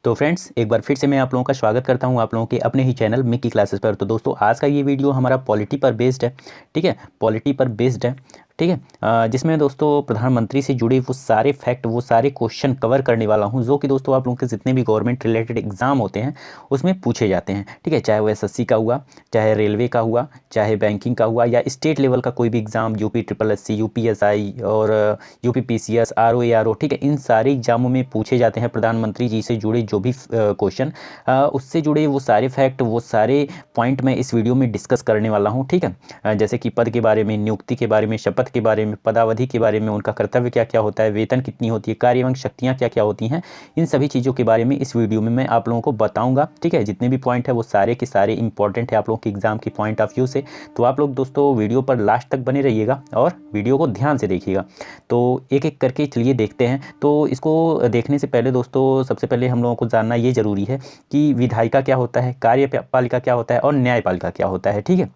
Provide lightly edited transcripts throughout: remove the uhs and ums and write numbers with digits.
तो फ्रेंड्स, एक बार फिर से मैं आप लोगों का स्वागत करता हूं आप लोगों के अपने ही चैनल मिकी क्लासेस पर। तो दोस्तों, आज का ये वीडियो हमारा पॉलिटी पर बेस्ड है। ठीक है, पॉलिटी पर बेस्ड है। ठीक है, जिसमें दोस्तों प्रधानमंत्री से जुड़े वो सारे फैक्ट, वो सारे क्वेश्चन कवर करने वाला हूं, जो कि दोस्तों आप लोगों के जितने भी गवर्नमेंट रिलेटेड एग्जाम होते हैं उसमें पूछे जाते हैं। ठीक है, चाहे वो एसएससी का हुआ, चाहे रेलवे का हुआ, चाहे बैंकिंग का हुआ, या स्टेट लेवल का कोई भी exam, UP triple SC, UPSI और यूपी पीसीएस, आरओ एआरओ। ठीक है, इन सारे एग्जामों में पूछे जाते हैं प्रधानमंत्री जी से जुड़े जो भी क्वेश्चन, उससे जुड़े वो सारे फैक्ट, वो सारे पॉइंट मैं इस वीडियो में डिस्कस करने वाला हूँ। ठीक है, जैसे कि पद के बारे में, नियुक्ति के बारे में, शपथ के बारे में, पदावधि के बारे में, उनका कर्तव्य क्या क्या होता है, वेतन कितनी होती है, कार्य एवं शक्तियाँ क्या क्या होती हैं, इन सभी चीज़ों के बारे में इस वीडियो में मैं आप लोगों को बताऊंगा। ठीक है, जितने भी पॉइंट है वो सारे के सारे इंपॉर्टेंट है आप लोगों के एग्जाम की पॉइंट ऑफ व्यू से। तो आप लोग दोस्तों वीडियो पर लास्ट तक बने रहिएगा और वीडियो को ध्यान से देखिएगा। तो एक एक करके चलिए देखते हैं। तो इसको देखने से पहले दोस्तों, सबसे पहले हम लोगों को जानना ये जरूरी है कि विधायिका क्या होता है, कार्यपालिका क्या होता है और न्यायपालिका क्या होता है। ठीक है,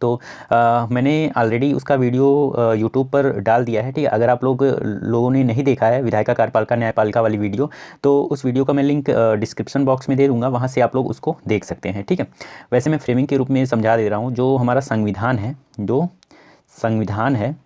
तो मैंने ऑलरेडी उसका वीडियो यूट्यूब पर डाल दिया है। ठीक है, अगर आप लोगों ने नहीं देखा है विधायिका, कार्यपालिका, न्यायपालिका वाली वीडियो, तो उस वीडियो का मैं लिंक डिस्क्रिप्शन बॉक्स में दे दूंगा, वहाँ से आप लोग उसको देख सकते हैं। ठीक है, वैसे मैं फ्रेमिंग के रूप में समझा दे रहा हूँ। जो हमारा संविधान है, जो संविधान है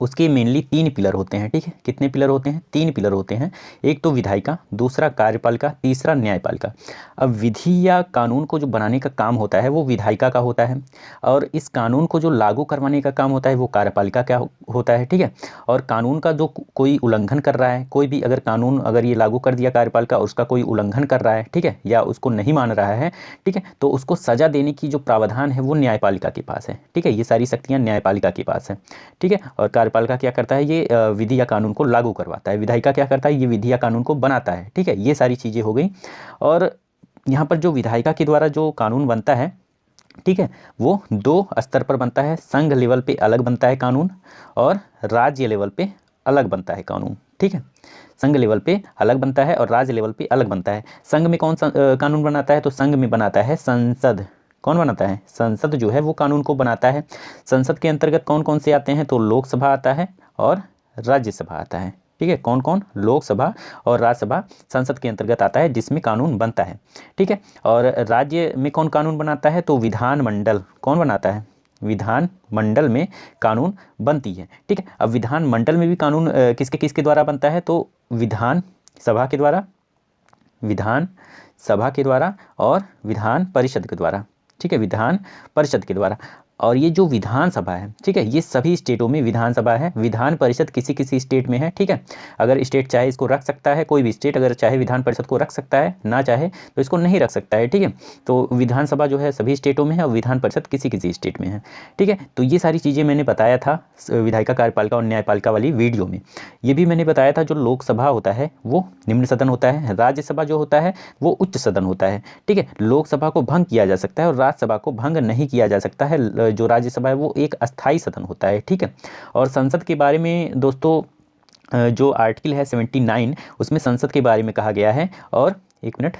उसके मेनली 3 पिलर होते हैं। ठीक है, कितने पिलर होते हैं? 3 पिलर होते हैं। एक तो विधायिका, दूसरा कार्यपालिका, तीसरा न्यायपालिका। अब विधि या कानून को जो बनाने का काम होता है वो विधायिका का होता है, और इस कानून को जो लागू करवाने का काम होता है वो कार्यपालिका का होता है। ठीक है, और कानून का जो कोई उल्लंघन कर रहा है, कोई भी अगर कानून अगर ये लागू कर दिया कार्यपालिका, उसका कोई उल्लंघन कर रहा है, ठीक है, या उसको नहीं मान रहा है, ठीक है, तो उसको सजा देने की जो प्रावधान है वो न्यायपालिका के पास है। ठीक है, ये सारी शक्तियाँ न्यायपालिका के पास है। ठीक है, और कार्यपालिका क्या करता है? ये विधि या कानून को लागू करवाता है। विधायिका क्या करता है? ये विधि या कानून को बनाता है। ठीक है, ये सारी चीज़ें हो गई। और यहाँ पर जो विधायिका के द्वारा जो कानून बनता है, ठीक है, वो 2 स्तर पर बनता है। संघ लेवल पे अलग बनता है कानून, और राज्य लेवल पे अलग बनता है कानून। ठीक है, संघ लेवल पे अलग बनता है और राज्य लेवल पे अलग बनता है। संघ में कौन सा कानून बनाता है? तो संघ में बनाता है संसद। कौन बनाता है? संसद जो है वो कानून को बनाता है। संसद के अंतर्गत कौन कौन से आते हैं? तो लोकसभा आता है और राज्यसभा आता है। ठीक है, कौन कौन? लोकसभा और राज्यसभा संसद के अंतर्गत आता है, जिसमें कानून बनता है। ठीक है, और राज्य में कौन कानून बनाता है? तो विधानमंडल। कौन बनाता है? विधान मंडल में कानून बनती है। ठीक है, अब विधान मंडल में भी कानून किसके किसके द्वारा बनता है? तो विधान सभा के द्वारा, विधान सभा के द्वारा और विधान परिषद के द्वारा। ठीक है, विधान परिषद के द्वारा। और ये जो विधानसभा है, ठीक है, ये सभी स्टेटों में विधानसभा है। विधान परिषद किसी किसी स्टेट में है। ठीक है, अगर स्टेट चाहे इसको रख सकता है, कोई भी स्टेट अगर चाहे विधान परिषद को रख सकता है, ना चाहे तो इसको नहीं रख सकता है। ठीक है, तो विधानसभा जो है सभी स्टेटों में है और विधान परिषद किसी किसी स्टेट में है। ठीक है, तो ये सारी चीज़ें मैंने बताया था विधायिका, कार्यपालिका और न्यायपालिका वाली वीडियो में। ये भी मैंने बताया था जो लोकसभा होता है वो निम्न सदन होता है, राज्यसभा जो होता है वो उच्च सदन होता है। ठीक है, लोकसभा को भंग किया जा सकता है और राज्यसभा को भंग नहीं किया जा सकता है। जो राज्यसभा है वो एक अस्थाई सदन होता है। ठीक है, और संसद के बारे में दोस्तों जो आर्टिकल है 79, उसमें संसद के बारे में कहा गया है। और एक मिनट,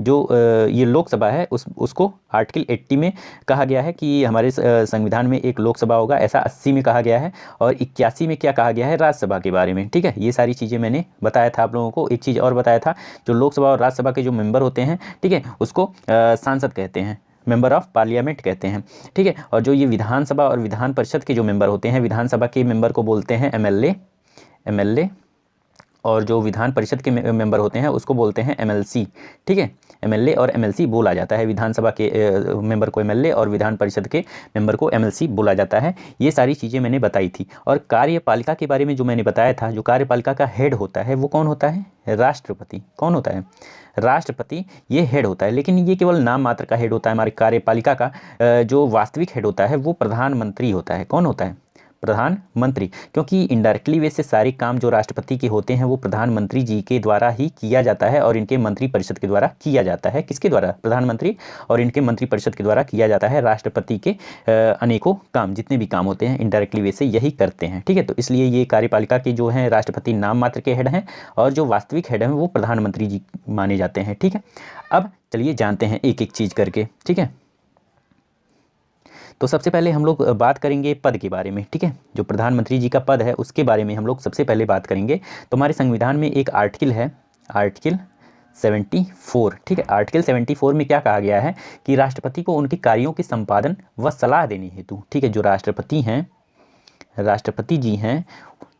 जो ये लोकसभा है उसको आर्टिकल 80 में कहा गया है कि हमारे संविधान में एक लोकसभा होगा, ऐसा 80 में कहा गया है। और 81 में क्या कहा गया है? राज्यसभा के बारे में। ठीक है, ये सारी चीज़ें मैंने बताया था आप लोगों को। एक चीज़ और बताया था, जो लोकसभा और राज्यसभा के जो मेंबर होते हैं, ठीक है, उसको सांसद कहते हैं, मेंबर ऑफ पार्लियामेंट कहते हैं। ठीक है, और जो ये विधानसभा और विधान परिषद के जो मेंबर होते हैं, विधानसभा के मेंबर को बोलते हैं एमएलए, और जो विधान परिषद के मेंबर होते हैं उसको बोलते हैं एमएलसी। ठीक है, एमएलए और एमएलसी बोला जाता है। विधानसभा के मेंबर को एमएलए और विधान परिषद के मेंबर को एमएलसी बोला जाता है। ये सारी चीज़ें मैंने बताई थी। और कार्यपालिका के बारे में जो मैंने बताया था, जो कार्यपालिका का हेड होता है वो कौन होता है? राष्ट्रपति। कौन होता है? राष्ट्रपति ये हेड होता है, लेकिन ये केवल नाम मात्र का हेड होता है। हमारी कार्यपालिका का जो वास्तविक हेड होता है वो प्रधानमंत्री होता है। कौन होता है? प्रधानमंत्री, क्योंकि इनडायरेक्टली वे से सारे काम जो राष्ट्रपति के होते हैं वो प्रधानमंत्री जी के द्वारा ही किया जाता है, और इनके मंत्री परिषद के द्वारा किया जाता है। किसके द्वारा? प्रधानमंत्री और इनके मंत्री परिषद के द्वारा किया जाता है। राष्ट्रपति के अनेकों काम, जितने भी काम होते हैं इनडायरेक्टली वे से यही करते हैं। ठीक है, तो इसलिए ये कार्यपालिका के जो हैं राष्ट्रपति नाम मात्र के हेड हैं, और जो वास्तविक हेड हैं वो प्रधानमंत्री जी माने जाते हैं। ठीक है, अब चलिए जानते हैं एक एक चीज़ करके। ठीक है, तो सबसे पहले हम लोग बात करेंगे पद के बारे में। ठीक है, जो प्रधानमंत्री जी का पद है उसके बारे में हम लोग सबसे पहले बात करेंगे। तो हमारे संविधान में एक आर्टिकल है, आर्टिकल 74, ठीक है। आर्टिकल 74 में क्या कहा गया है कि राष्ट्रपति को उनके कार्यों के संपादन व सलाह देने हेतु, ठीक है, जो राष्ट्रपति हैं, राष्ट्रपति जी हैं,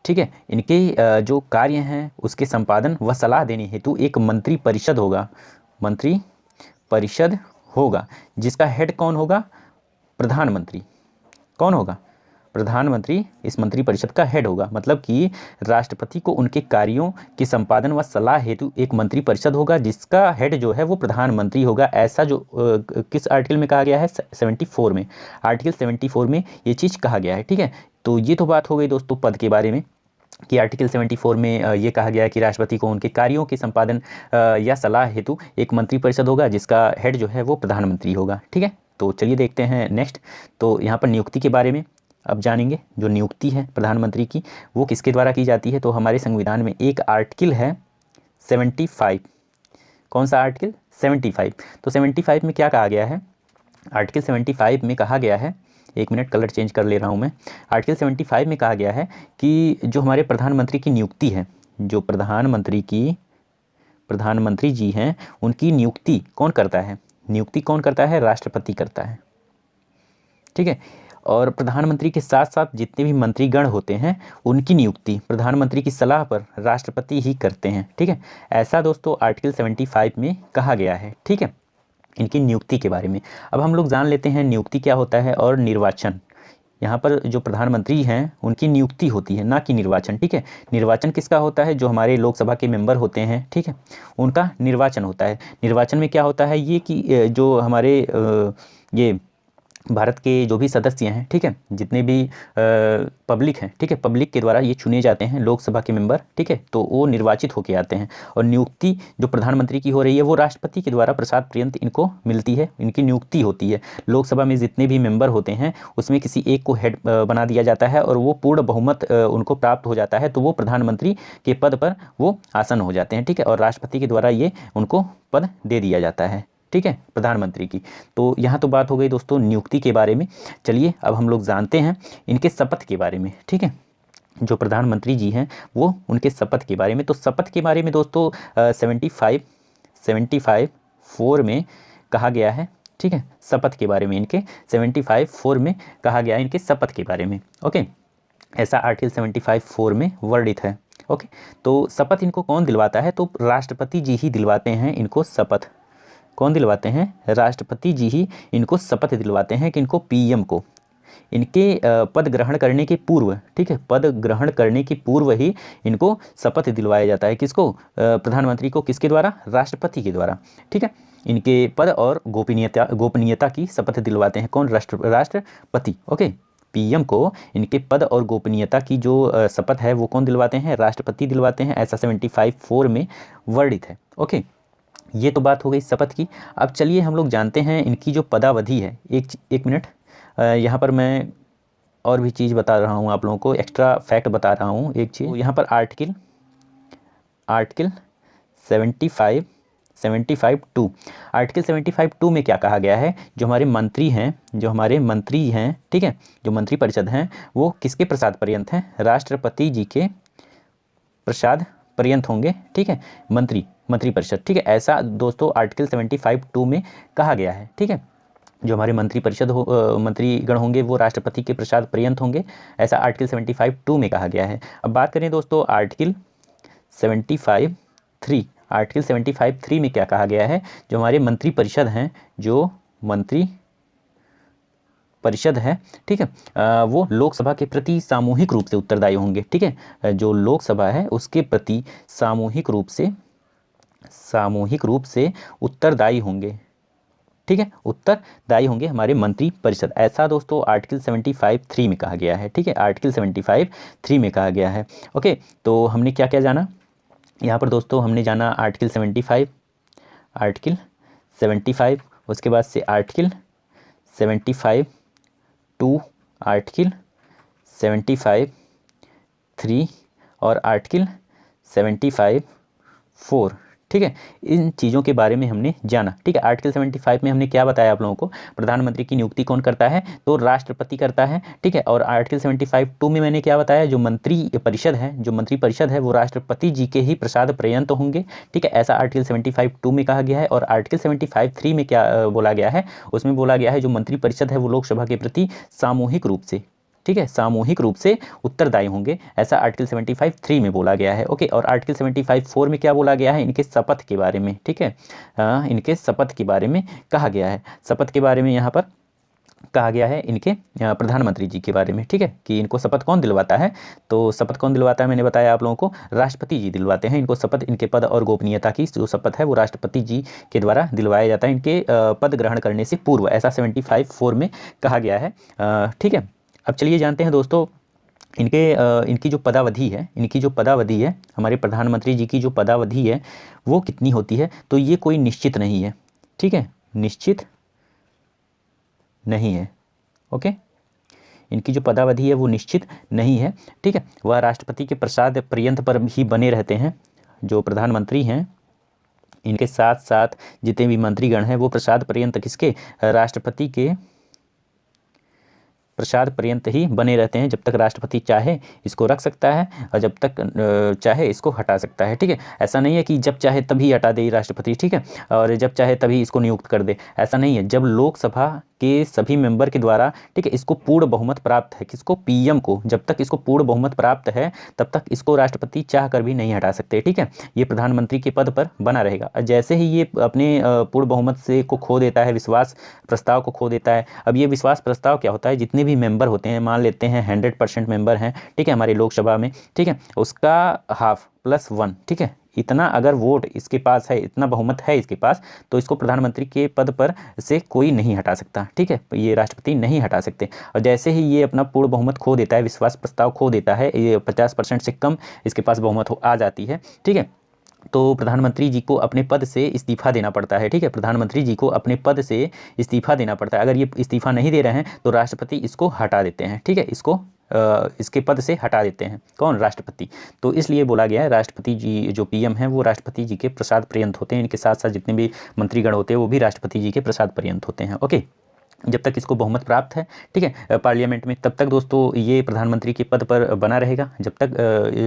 ठीक है, इनके जो कार्य हैं उसके संपादन व सलाह देने हेतु एक मंत्री परिषद होगा, मंत्री परिषद होगा, जिसका हेड कौन होगा? प्रधानमंत्री। कौन होगा? प्रधानमंत्री इस मंत्री परिषद का हेड होगा। मतलब कि राष्ट्रपति को उनके कार्यों के संपादन व सलाह हेतु एक मंत्री परिषद होगा, जिसका हेड जो है वो प्रधानमंत्री होगा। ऐसा जो किस आर्टिकल में कहा गया है? 74 में, आर्टिकल 74 में ये चीज़ कहा गया है, ठीक है। तो ये तो बात हो गई दोस्तों पद के बारे में, कि आर्टिकल 74 में ये कहा गया है कि राष्ट्रपति को उनके कार्यों के संपादन या सलाह हेतु एक मंत्री परिषद होगा, जिसका हेड जो है वो प्रधानमंत्री होगा, ठीक है। तो चलिए देखते हैं नेक्स्ट। तो यहाँ पर नियुक्ति के बारे में अब जानेंगे। जो नियुक्ति है प्रधानमंत्री की वो किसके द्वारा की जाती है? तो हमारे संविधान में एक आर्टिकल है 75। कौन सा आर्टिकल? 75। तो 75 में क्या कहा गया है? आर्टिकल 75 में कहा गया है, एक मिनट कलर चेंज कर ले रहा हूँ मैं। आर्टिकल 75 में कहा गया है कि जो हमारे प्रधानमंत्री की नियुक्ति है, जो प्रधानमंत्री जी हैं उनकी नियुक्ति कौन करता है? नियुक्ति कौन करता है? राष्ट्रपति करता है, ठीक है। और प्रधानमंत्री के साथ साथ जितने भी मंत्रीगण होते हैं उनकी नियुक्ति प्रधानमंत्री की सलाह पर राष्ट्रपति ही करते हैं, ठीक है। ऐसा दोस्तों आर्टिकल 75 में कहा गया है, ठीक है, इनकी नियुक्ति के बारे में। अब हम लोग जान लेते हैं नियुक्ति क्या होता है और निर्वाचन। यहाँ पर जो प्रधानमंत्री हैं उनकी नियुक्ति होती है, ना कि निर्वाचन, ठीक है। निर्वाचन किसका होता है? जो हमारे लोकसभा के मेंबर होते हैं, ठीक है, उनका निर्वाचन होता है। निर्वाचन में क्या होता है ये कि जो हमारे ये भारत के जो भी सदस्य हैं, ठीक है, जितने भी पब्लिक हैं, ठीक है, पब्लिक के द्वारा ये चुने जाते हैं लोकसभा के मेंबर, ठीक है, तो वो निर्वाचित होके आते हैं। और नियुक्ति जो प्रधानमंत्री की हो रही है वो राष्ट्रपति के द्वारा प्रसाद पर्यंत इनको मिलती है, इनकी नियुक्ति होती है। लोकसभा में जितने भी मेंबर होते हैं उसमें किसी एक को हेड बना दिया जाता है और वो पूर्ण बहुमत उनको प्राप्त हो जाता है, तो वो प्रधानमंत्री के पद पर वो आसन हो जाते हैं, ठीक है। और राष्ट्रपति के द्वारा ये उनको पद दे दिया जाता है, ठीक है, प्रधानमंत्री की। तो यहाँ तो बात हो गई दोस्तों नियुक्ति के बारे में। चलिए अब हम लोग जानते हैं इनके शपथ के बारे में, ठीक है, जो प्रधानमंत्री जी हैं वो उनके शपथ के बारे में। तो शपथ के बारे में दोस्तों 75(4) में कहा गया है, ठीक है, शपथ के बारे में इनके 75(4) में कहा गया है इनके शपथ के बारे में, ओके। ऐसा आर्टिकल 75(4) में वर्णित है, ओके। तो शपथ इनको कौन दिलवाता है? तो राष्ट्रपति जी ही दिलवाते हैं इनको शपथ। कौन दिलवाते हैं? राष्ट्रपति जी ही इनको शपथ दिलवाते हैं कि इनको पीएम को इनके पद ग्रहण करने के पूर्व, ठीक है, पद ग्रहण करने के पूर्व ही इनको शपथ दिलवाया जाता है। किसको? प्रधानमंत्री को। किसके द्वारा? राष्ट्रपति के द्वारा, ठीक है। इनके पद और गोपनीयता की शपथ दिलवाते हैं कौन? राष्ट्रपति, ओके। पीएम को इनके पद और गोपनीयता की जो शपथ है वो कौन दिलवाते हैं? राष्ट्रपति दिलवाते हैं। ऐसा 75(4) में वर्णित है, ओके। ये तो बात हो गई शपथ की। अब चलिए हम लोग जानते हैं इनकी जो पदावधि है। एक मिनट, यहाँ पर मैं और भी चीज़ बता रहा हूँ आप लोगों को, एक्स्ट्रा फैक्ट बता रहा हूँ एक चीज़। तो यहाँ पर आर्टिकल 75(2) आर्टिकल 75(2) में क्या कहा गया है? जो हमारे मंत्री हैं, ठीक है, जो मंत्री परिषद हैं वो किसके प्रसाद पर्यंत हैं? राष्ट्रपति जी के प्रसाद पर्यंत होंगे, ठीक है, मंत्री परिषद, ठीक है। ऐसा दोस्तों आर्टिकल 75(2) में कहा गया है, ठीक है। जो हमारे मंत्रीगण होंगे वो राष्ट्रपति के प्रसाद पर्यंत होंगे, ऐसा आर्टिकल 75(2) में कहा गया है। अब बात करें दोस्तों आर्टिकल 75(3) आर्टिकल 75(3) में क्या कहा गया है? जो हमारे मंत्री परिषद हैं, जो मंत्री परिषद है, ठीक है, वो लोकसभा के प्रति सामूहिक रूप से उत्तरदायी होंगे, ठीक है। जो लोकसभा है उसके प्रति सामूहिक रूप से उत्तरदायी होंगे, ठीक है, उत्तरदायी होंगे हमारे मंत्री परिषद। ऐसा दोस्तों आर्टिकल 75(3) में कहा गया है, ठीक है, आर्टिकल 75(3) में कहा गया है, ओके। तो हमने क्या क्या जाना यहाँ पर दोस्तों? हमने जाना आर्टिकल 75, उसके बाद से आर्टिकल 75(2), आर्टिकल 75(3) और आर्टिकल 75(4), ठीक है, इन चीज़ों के बारे में हमने जाना। ठीक है, आर्टिकल 75 में हमने क्या बताया आप लोगों को, प्रधानमंत्री की नियुक्ति कौन करता है, तो राष्ट्रपति करता है। ठीक है, और आर्टिकल 75(2) में मैंने क्या बताया, जो मंत्री परिषद है वो राष्ट्रपति जी के ही प्रसाद पर्यंत होंगे। ठीक है, ऐसा आर्टिकल 75(2) में कहा गया है। और आर्टिकल 75(3) में क्या बोला गया है, उसमें बोला गया है जो मंत्री परिषद है वो लोकसभा के प्रति सामूहिक रूप से, ठीक है, सामूहिक रूप से उत्तरदायी होंगे, ऐसा आर्टिकल 75(3) में बोला गया है। ओके, और आर्टिकल 75(4) में क्या बोला गया है, इनके शपथ के बारे में। ठीक है, इनके शपथ के बारे में कहा गया है। शपथ के बारे में यहाँ पर कहा गया है इनके प्रधानमंत्री जी के बारे में। ठीक है, कि इनको शपथ कौन दिलवाता है, तो शपथ कौन दिलवाता है मैंने बताया आप लोगों को, राष्ट्रपति जी दिलवाते हैं इनको शपथ। इनके पद और गोपनीयता की जो शपथ है वो राष्ट्रपति जी के द्वारा दिलवाया जाता है इनके पद ग्रहण करने से पूर्व, ऐसा 75(4) में कहा गया है। ठीक है, अब चलिए जानते हैं दोस्तों इनकी जो पदावधि है, हमारे प्रधानमंत्री जी की जो पदावधि है वो कितनी होती है, तो ये कोई निश्चित नहीं है। ठीक है, निश्चित नहीं है। ओके, इनकी जो पदावधि है वो निश्चित नहीं है। ठीक है, वह राष्ट्रपति के प्रसाद पर्यंत पर ही बने रहते हैं। जो प्रधानमंत्री हैं इनके साथ साथ जितने भी मंत्रीगण हैं वो प्रसाद पर्यंत किसके, राष्ट्रपति के प्रसाद पर्यंत ही बने रहते हैं। जब तक राष्ट्रपति चाहे इसको रख सकता है और जब तक चाहे इसको हटा सकता है। ठीक है, ऐसा नहीं है कि जब चाहे तभी हटा दे राष्ट्रपति, ठीक है, और जब चाहे तभी इसको नियुक्त कर दे, ऐसा नहीं है। जब लोकसभा के सभी मेंबर के द्वारा, ठीक है, इसको पूर्ण बहुमत प्राप्त है, किसको, पीएम को, जब तक इसको पूर्ण बहुमत प्राप्त है तब तक इसको राष्ट्रपति चाह कर भी नहीं हटा सकते। ठीक है, ये प्रधानमंत्री के पद पर बना रहेगा। जैसे ही ये अपने पूर्ण बहुमत से को खो देता है, विश्वास प्रस्ताव को खो देता है। अब ये विश्वास प्रस्ताव क्या होता है, जितने भी मेंबर होते हैं, मान लेते हैं 100% मेंबर हैं, ठीक है, हमारी लोकसभा में, ठीक है, उसका हाफ +1, ठीक है, इतना अगर वोट इसके पास है, इतना बहुमत है इसके पास, तो इसको प्रधानमंत्री के पद पर से कोई नहीं हटा सकता। ठीक है, ये राष्ट्रपति नहीं हटा सकते। और जैसे ही ये अपना पूर्ण बहुमत खो देता है, विश्वास प्रस्ताव खो देता है, ये 50% से कम इसके पास बहुमत आ जाती है, ठीक है, तो प्रधानमंत्री जी को अपने पद से इस्तीफा देना पड़ता है। ठीक है, प्रधानमंत्री जी को अपने पद से इस्तीफा देना पड़ता है। अगर ये इस्तीफा नहीं दे रहे हैं तो राष्ट्रपति इसको हटा देते हैं। ठीक है, इसको इसके पद से हटा देते हैं, कौन, राष्ट्रपति। तो इसलिए बोला गया है राष्ट्रपति जी जो पीएम हैं वो राष्ट्रपति जी के प्रसाद पर्यंत होते हैं। इनके साथ साथ जितने भी मंत्रीगण होते हैं वो भी राष्ट्रपति जी के प्रसाद पर्यंत होते हैं। ओके, जब तक इसको बहुमत प्राप्त है, ठीक है, पार्लियामेंट में, तब तक दोस्तों ये प्रधानमंत्री के पद पर बना रहेगा। जब तक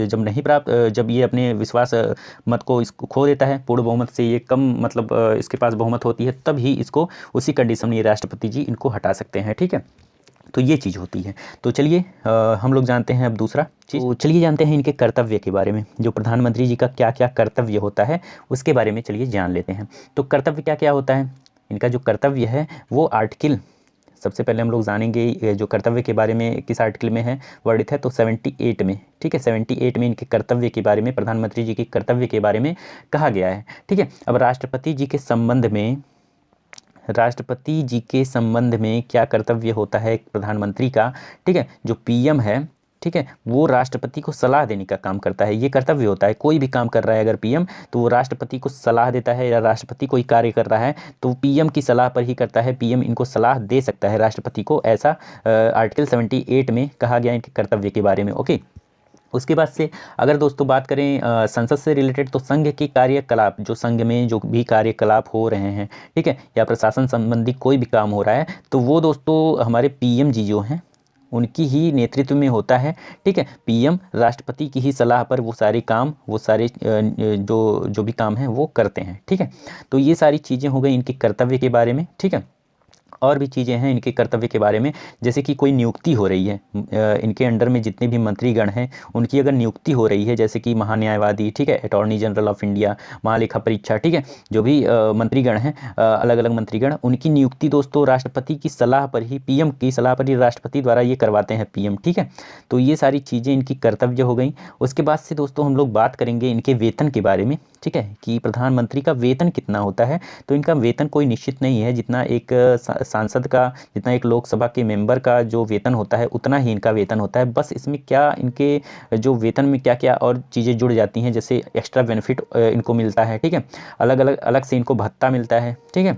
जब नहीं प्राप्त, जब ये अपने विश्वास मत को इसको खो देता है, पूर्ण बहुमत से ये कम, मतलब इसके पास बहुमत होती है, तब ही इसको उसी कंडीशन में ये राष्ट्रपति जी इनको हटा सकते हैं। ठीक है, तो ये चीज़ होती है। तो चलिए हम लोग जानते हैं अब दूसरा चीज़। तो चलिए जानते हैं इनके कर्तव्य के बारे में, जो प्रधानमंत्री जी का क्या क्या कर्तव्य होता है उसके बारे में चलिए जान लेते हैं। तो कर्तव्य क्या क्या होता है, इनका जो कर्तव्य है वो आर्टिकल, सबसे पहले हम लोग जानेंगे जो कर्तव्य के बारे में किस आर्टिकल में है वर्णित है, तो 78 में। ठीक है, 78 में इनके कर्तव्य के बारे में, प्रधानमंत्री जी के कर्तव्य के बारे में कहा गया है। ठीक है, अब राष्ट्रपति जी के संबंध में क्या कर्तव्य होता है प्रधानमंत्री का, ठीक है, जो पीएम है, ठीक है, वो राष्ट्रपति को सलाह देने का काम करता है। ये कर्तव्य होता है। कोई भी काम कर रहा है अगर पीएम, तो वो राष्ट्रपति को सलाह देता है, या राष्ट्रपति कोई कार्य कर रहा है तो पीएम की सलाह पर ही करता है। पीएम इनको सलाह दे सकता है राष्ट्रपति को, ऐसा आर्टिकल 78 में कहा गया इनके कर्तव्य के बारे में। ओके, उसके बाद से अगर दोस्तों बात करें संसद से रिलेटेड, तो संघ के कार्यकलाप, जो संघ में जो भी कार्यकलाप हो रहे हैं, ठीक है, या प्रशासन संबंधी कोई भी काम हो रहा है, तो वो दोस्तों हमारे पीएम जी जो हैं उनकी ही नेतृत्व में होता है। ठीक है, पीएम राष्ट्रपति की ही सलाह पर वो सारे काम, वो सारे जो भी काम हैं वो करते हैं। ठीक है, तो ये सारी चीज़ें हो गई इनके कर्तव्य के बारे में। ठीक है, और भी चीज़ें हैं इनके कर्तव्य के बारे में, जैसे कि कोई नियुक्ति हो रही है, इनके अंडर में जितने भी मंत्रीगण हैं उनकी अगर नियुक्ति हो रही है, जैसे कि महान्यायवादी, ठीक है, अटॉर्नी जनरल ऑफ इंडिया, महालेखा परीक्षा, ठीक है, जो भी मंत्रीगण हैं, अलग अलग मंत्रीगण, उनकी नियुक्ति दोस्तों राष्ट्रपति की सलाह पर ही, पीएम की सलाह पर ही राष्ट्रपति द्वारा ये करवाते हैं पीएम। ठीक है, तो ये सारी चीज़ें इनकी कर्तव्य हो गई। उसके बाद से दोस्तों हम लोग बात करेंगे इनके वेतन के बारे में। ठीक है, कि प्रधानमंत्री का वेतन कितना होता है, तो इनका वेतन कोई निश्चित नहीं है। जितना एक सांसद का, जितना एक लोकसभा के मेंबर का जो वेतन होता है उतना ही इनका वेतन होता है। बस इसमें क्या, इनके जो वेतन में क्या क्या और चीज़ें जुड़ जाती हैं, जैसे एक्स्ट्रा बेनिफिट इनको मिलता है। ठीक है, अलग से इनको भत्ता मिलता है। ठीक है,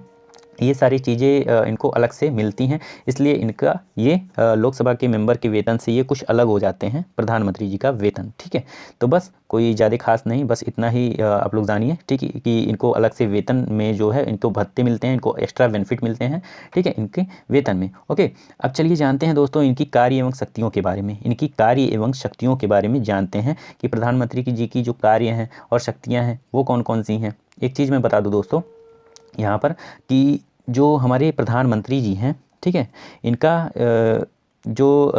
ये सारी चीज़ें इनको अलग से मिलती हैं, इसलिए इनका ये लोकसभा के मेंबर के वेतन से ये कुछ अलग हो जाते हैं प्रधानमंत्री जी का वेतन। ठीक है, तो बस कोई ज़्यादा खास नहीं, बस इतना ही आप लोग जानिए, ठीक है, कि इनको अलग से वेतन में जो है इनको भत्ते मिलते हैं, इनको एक्स्ट्रा बेनिफिट मिलते हैं, ठीक है, इनके वेतन में। ओके, अब चलिए जानते हैं दोस्तों इनकी कार्य एवं शक्तियों के बारे में। इनकी कार्य एवं शक्तियों के बारे में जानते हैं कि प्रधानमंत्री जी की जो कार्य हैं और शक्तियाँ हैं वो कौन कौन सी हैं। एक चीज़ मैं बता दूँ दोस्तों यहाँ पर कि जो हमारे प्रधानमंत्री जी हैं, ठीक है, इनका जो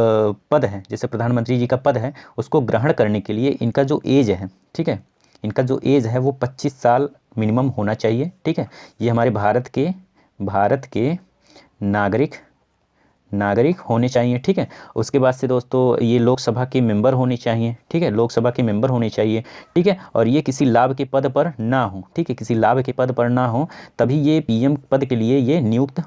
पद है, जैसे प्रधानमंत्री जी का पद है, उसको ग्रहण करने के लिए इनका जो एज है, ठीक है, इनका जो एज है वो 25 साल मिनिमम होना चाहिए। ठीक है, ये हमारे भारत के नागरिक होने चाहिए। ठीक है, उसके बाद से दोस्तों ये लोकसभा के मेंबर होने चाहिए। ठीक है, लोकसभा के मेंबर होने चाहिए। ठीक है, और ये किसी लाभ के पद पर ना हो। ठीक है, किसी लाभ के पद पर ना हो, तभी ये पीएम पद के लिए ये नियुक्त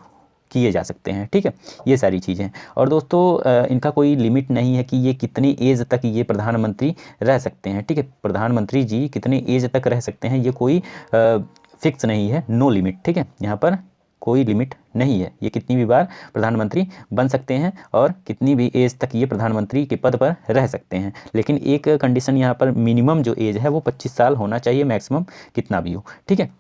किए जा सकते हैं। ठीक है, ये सारी चीज़ें। और दोस्तों इनका कोई लिमिट नहीं है कि ये कितनी एज तक ये प्रधानमंत्री रह सकते हैं। ठीक है, प्रधानमंत्री जी कितने एज तक रह सकते हैं ये कोई फिक्स नहीं है, नो लिमिट। ठीक है, यहाँ पर कोई लिमिट नहीं है, ये कितनी भी बार प्रधानमंत्री बन सकते हैं और कितनी भी एज तक ये प्रधानमंत्री के पद पर रह सकते हैं। लेकिन एक कंडीशन यहाँ पर, मिनिमम जो एज है वो 25 साल होना चाहिए, मैक्सिमम कितना भी हो। ठीक है,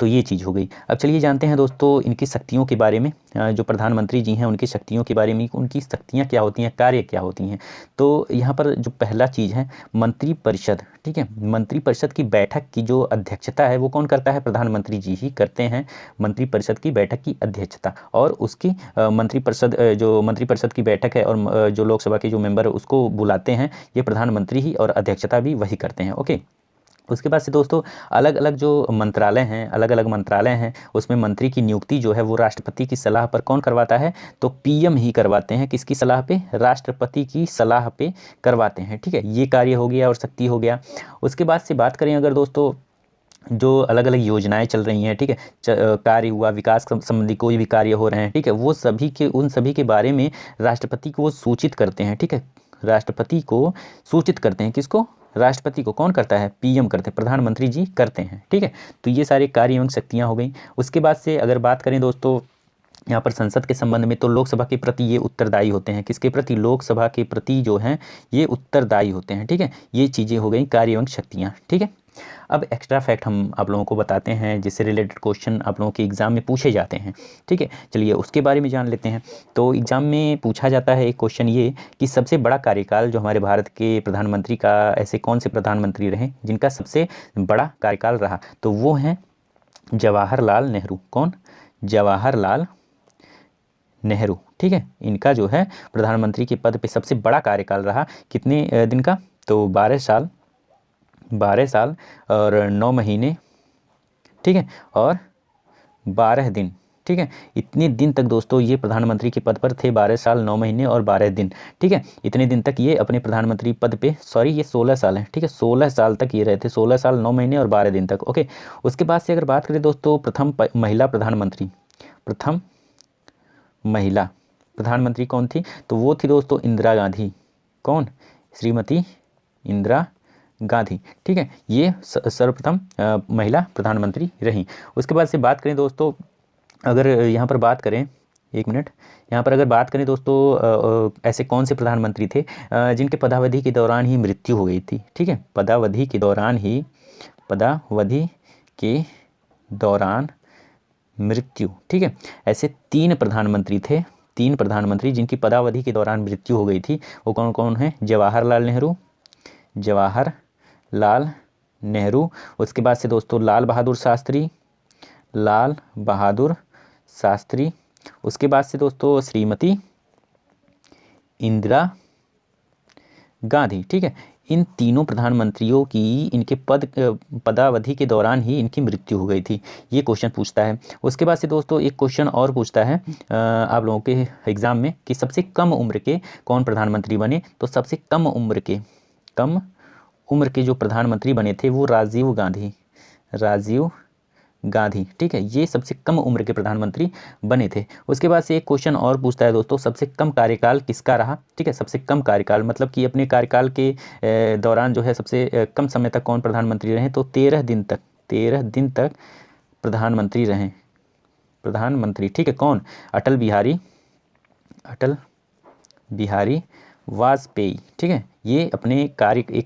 तो ये चीज़ हो गई। अब चलिए जानते हैं दोस्तों इनकी शक्तियों के बारे में। जो प्रधानमंत्री जी हैं उनकी शक्तियों के बारे में, उनकी शक्तियाँ क्या होती हैं, कार्य क्या होती हैं। तो यहाँ पर जो पहला चीज़ है मंत्रिपरिषद। ठीक है, मंत्रिपरिषद की बैठक की जो अध्यक्षता है वो कौन करता है, प्रधानमंत्री जी ही करते हैं मंत्रिपरिषद की बैठक की अध्यक्षता। और उसकी मंत्रिपरिषद की बैठक है और जो लोकसभा के जो मेंबर है उसको बुलाते हैं ये प्रधानमंत्री ही, और अध्यक्षता भी वही करते हैं। ओके, उसके बाद से दोस्तों अलग अलग जो मंत्रालय हैं, अलग अलग मंत्रालय हैं, उसमें मंत्री की नियुक्ति जो है वो राष्ट्रपति की सलाह पर कौन करवाता है, तो पीएम ही करवाते हैं। किसकी सलाह पे, राष्ट्रपति की सलाह पे करवाते हैं। ठीक है, ये कार्य हो गया और शक्ति हो गया। उसके बाद से बात करें अगर दोस्तों जो अलग अलग योजनाएं चल रही हैं, ठीक है, कार्य हुआ, विकास संबंधी कोई भी कार्य हो रहे हैं, ठीक है, वो उन सभी के बारे में राष्ट्रपति को सूचित करते हैं। ठीक है, राष्ट्रपति को सूचित करते हैं, किसको, राष्ट्रपति को। कौन करता है, पीएम करते हैं, प्रधानमंत्री जी करते हैं। ठीक है, तो ये सारे कार्य एवं शक्तियाँ हो गई। उसके बाद से अगर बात करें दोस्तों यहाँ पर संसद के संबंध में, तो लोकसभा के प्रति ये उत्तरदायी होते हैं। किसके प्रति, लोकसभा के प्रति जो हैं ये उत्तरदायी होते हैं। ठीक है, ये चीज़ें हो गई कार्य एवं शक्तियाँ। ठीक है, अब एक्स्ट्रा फैक्ट हम आप लोगों को बताते हैं जिससे रिलेटेड क्वेश्चन आप लोगों के एग्जाम में पूछे जाते हैं। ठीक है, चलिए उसके बारे में जान लेते हैं। तो एग्जाम में पूछा जाता है एक क्वेश्चन ये कि सबसे बड़ा कार्यकाल जो हमारे भारत के प्रधानमंत्री का, ऐसे कौन से प्रधानमंत्री रहे जिनका सबसे बड़ा कार्यकाल रहा, तो वो हैं जवाहरलाल नेहरू। कौन, जवाहरलाल नेहरू। ठीक है, इनका जो है प्रधानमंत्री के पद पे सबसे बड़ा कार्यकाल रहा। कितने दिन का, तो 12 साल और 9 महीने। ठीक है, और 12 दिन। ठीक है, इतने दिन तक दोस्तों ये प्रधानमंत्री के पद पर थे, 12 साल 9 महीने और 12 दिन। ठीक है, इतने दिन तक ये अपने प्रधानमंत्री पद पे, सॉरी ये 16 साल है। ठीक है, 16 साल तक ये रहे थे, 16 साल 9 महीने और 12 दिन तक। ओके, उसके बाद से अगर बात करें दोस्तों प्रथम महिला प्रधानमंत्री, प्रथम महिला प्रधानमंत्री कौन थी, तो वो थी दोस्तों इंदिरा गांधी। कौन, श्रीमती इंदिरा गांधी। ठीक है, ये सर्वप्रथम महिला प्रधानमंत्री रहीं। उसके बाद से बात करें दोस्तों, अगर यहाँ पर बात करें, एक मिनट, यहाँ पर अगर बात करें दोस्तों ऐसे कौन से प्रधानमंत्री थे जिनके पदावधि के दौरान ही मृत्यु हो गई थी। ठीक है, पदावधि के दौरान मृत्यु। ठीक है, ऐसे 3 प्रधानमंत्री थे, 3 प्रधानमंत्री जिनकी पदावधि के दौरान मृत्यु हो गई थी। वो कौन कौन है, जवाहरलाल नेहरू। उसके बाद से दोस्तों लाल बहादुर शास्त्री। उसके बाद से दोस्तों श्रीमती इंदिरा गांधी। ठीक है, इन तीनों प्रधानमंत्रियों की इनके पदावधि के दौरान ही इनकी मृत्यु हो गई थी। ये क्वेश्चन पूछता है। उसके बाद से दोस्तों एक क्वेश्चन और पूछता है आप लोगों के एग्जाम में कि सबसे कम उम्र के कौन प्रधानमंत्री बने, तो सबसे कम उम्र के जो प्रधानमंत्री बने थे वो राजीव गांधी। ठीक है, ये सबसे कम उम्र के प्रधानमंत्री बने थे। उसके बाद से एक क्वेश्चन और पूछता है दोस्तों, सबसे कम कार्यकाल किसका रहा। ठीक है, सबसे कम कार्यकाल मतलब कि अपने कार्यकाल के दौरान जो है सबसे कम समय तक कौन प्रधानमंत्री रहे, तो 13 दिन तक प्रधानमंत्री रहे। प्रधानमंत्री, ठीक है, कौन? अटल बिहारी वाजपेयी, ठीक है। ये अपने एक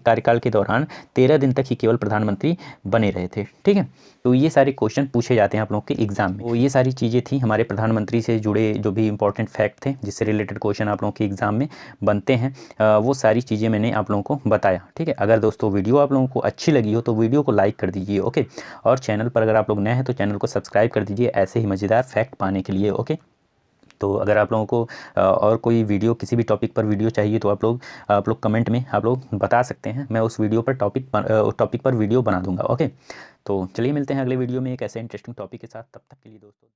कार्यकाल के दौरान 13 दिन तक ही केवल प्रधानमंत्री बने रहे थे, ठीक है। तो ये सारे क्वेश्चन पूछे जाते हैं आप लोगों के एग्जाम में। तो ये सारी चीज़ें थी हमारे प्रधानमंत्री से जुड़े जो भी इंपॉर्टेंट फैक्ट थे, जिससे रिलेटेड क्वेश्चन आप लोगों के एग्जाम में बनते हैं, वो सारी चीज़ें मैंने आप लोगों को बताया, ठीक है। अगर दोस्तों वीडियो आप लोगों को अच्छी लगी हो तो वीडियो को लाइक कर दीजिए, ओके। और चैनल पर अगर आप लोग नए हैं तो चैनल को सब्सक्राइब कर दीजिए ऐसे ही मज़ेदार फैक्ट पाने के लिए, ओके। तो अगर आप लोगों को और कोई वीडियो किसी भी टॉपिक पर वीडियो चाहिए तो आप लोग कमेंट में आप लोग बता सकते हैं, मैं उस वीडियो पर टॉपिक पर वीडियो बना दूंगा, ओके। तो चलिए मिलते हैं अगले वीडियो में एक ऐसे इंटरेस्टिंग टॉपिक के साथ, तब तक के लिए दोस्तों।